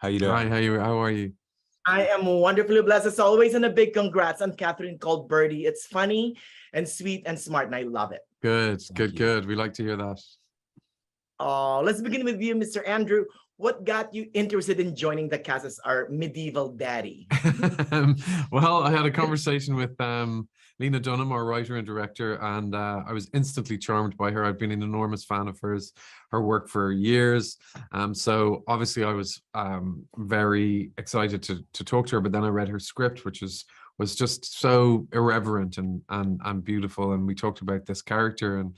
How you doing? Hi, how are you? I am wonderfully blessed as always, and a big congrats on Catherine Called Birdy. It's funny and sweet and smart, and I love it. Good, Thank you. good. We like to hear that. Let's begin with you, Mr. Andrew. What got you interested in joining the cast as our medieval daddy? Well, I had a conversation with Lena Dunham, our writer and director, and I was instantly charmed by her. I've been an enormous fan of her work for years. So obviously I was very excited to talk to her, but then I read her script, which was just so irreverent and beautiful. And we talked about this character, and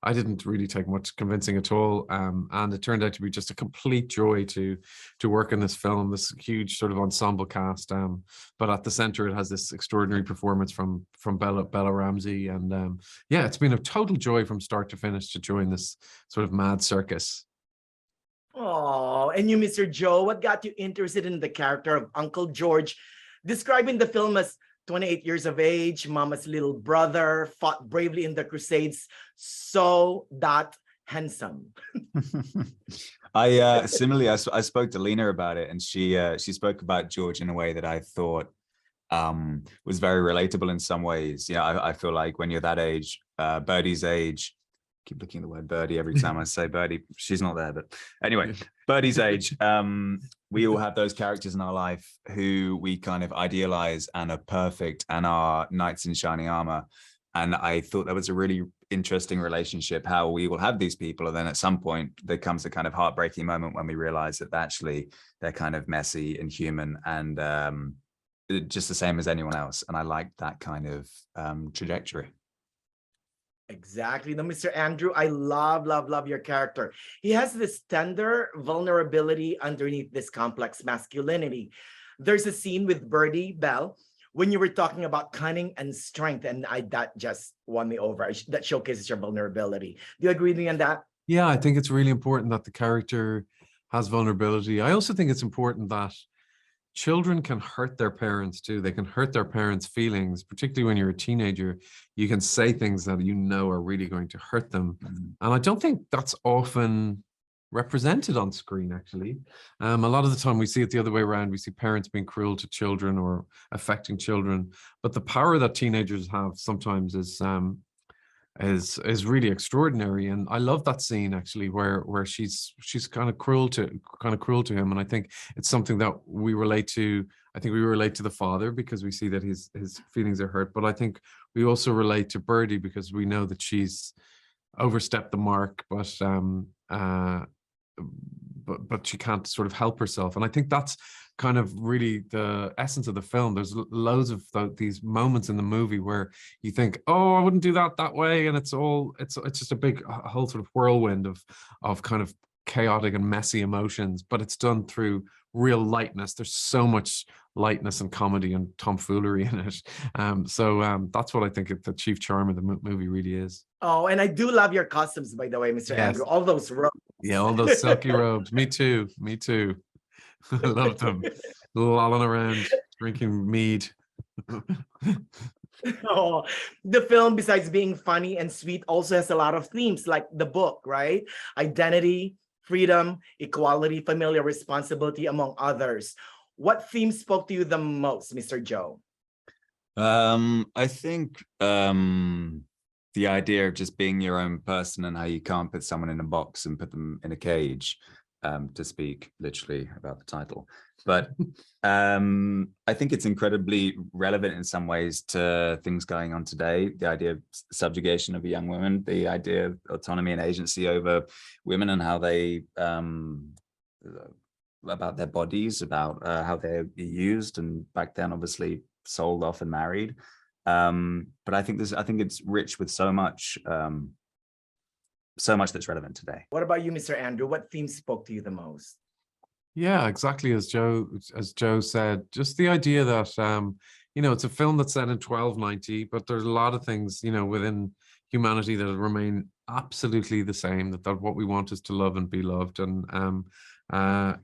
I didn't really take much convincing at all. And it turned out to be just a complete joy to work in this film, this huge sort of ensemble cast. But at the center, it has this extraordinary performance from Bella Ramsey. And yeah, it's been a total joy from start to finish to join this sort of mad circus. Oh, and you, Mr. Joe, what got you interested in the character of Uncle George, describing the film as 28 years of age, mama's little brother, fought bravely in the Crusades, so that handsome? Similarly, I spoke to Lena about it, and she spoke about George in a way that I thought was very relatable in some ways. I feel like when you're that age, Birdie's age, keep looking at the word birdie every time I say birdie. She's not there, but anyway, Birdie's age. We all have those characters in our life who we kind of idealize and are perfect and are knights in shining armor. And I thought that was a really interesting relationship, how we will have these people, and then at some point there comes a kind of heartbreaking moment when we realize that actually they're kind of messy and human and just the same as anyone else. And I liked that kind of trajectory. Exactly. Now, Mr. Andrew, I love your character. He has this tender vulnerability underneath this complex masculinity. There's a scene with Birdie Bell when you were talking about cunning and strength, and that just won me over. That showcases your vulnerability. Do you agree with me on that? Yeah, I think it's really important that the character has vulnerability. I also think it's important that children can hurt their parents too. They can hurt their parents' feelings, particularly when you're a teenager. You can say things that you know are really going to hurt them. And I don't think that's often represented on screen, actually. A lot of the time we see it the other way around. We see parents being cruel to children or affecting children. But the power that teenagers have sometimes is really extraordinary. And I love that scene actually where she's kind of cruel to him. And I think it's something that we relate to. I think we relate to the father because we see that his feelings are hurt, but I think we also relate to Birdie because we know that she's overstepped the mark, but she can't sort of help herself. And I think that's kind of really the essence of the film. There's loads of these moments in the movie where you think, oh, I wouldn't do that way, and it's just a whole sort of whirlwind of kind of chaotic and messy emotions, but it's done through real lightness. There's so much lightness and comedy and tomfoolery in it. That's what I think the chief charm of the movie really is. Oh, and I do love your costumes, by the way, Mr. Yes. Andrew. All those robes. Yeah, all those silky robes. Me too. I love them. Lolling around, drinking mead. Oh, the film, besides being funny and sweet, also has a lot of themes like the book, right? Identity, freedom, equality, familial responsibility, among others. What theme spoke to you the most, Mr. Joe? I think the idea of just being your own person and how you can't put someone in a box and put them in a cage, to speak literally about the title. But I think it's incredibly relevant in some ways to things going on today. The idea of subjugation of a young woman, the idea of autonomy and agency over women and how they, about their bodies, about how they're used, and back then obviously sold off and married. But I think it's rich with so much that's relevant today. What about you, Mr. Andrew? What theme spoke to you the most? Yeah, exactly as Joe said. Just the idea that it's a film that's set in 1290, but there's a lot of things within humanity that remain absolutely the same. That what we want is to love and be loved, and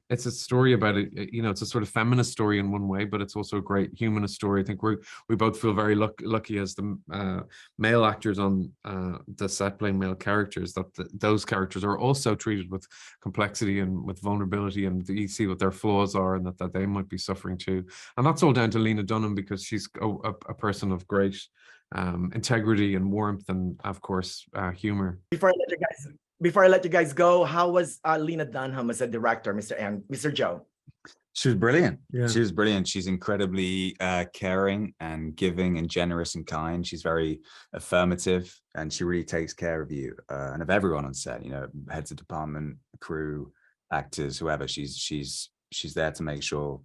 It's a story about it. It's a sort of feminist story in one way, but it's also a great humanist story. I think we both feel very lucky as the male actors on the set playing male characters, that those characters are also treated with complexity and with vulnerability, and you see what their flaws are, and that they might be suffering too. And that's all down to Lena Dunham, because she's a person of great integrity and warmth, and of course humor. Before I let you guys go, how was Lena Dunham as a director, Mr. Joe? She was brilliant. Yeah. She was brilliant. She's incredibly caring and giving and generous and kind. She's very affirmative, and she really takes care of you and of everyone on set. Heads of department, crew, actors, whoever. She's there to make sure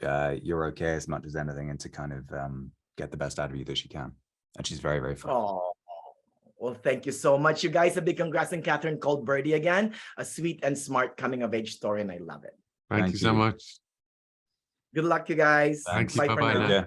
you're okay as much as anything, and to kind of get the best out of you that she can. And she's very, very fun. Oh, well, thank you so much. You guys, a big congrats on Catherine Called Birdy again. A sweet and smart coming of age story, and I love it. Thank you so much. Good luck, you guys. Thank you. Bye for Bye-bye now. now.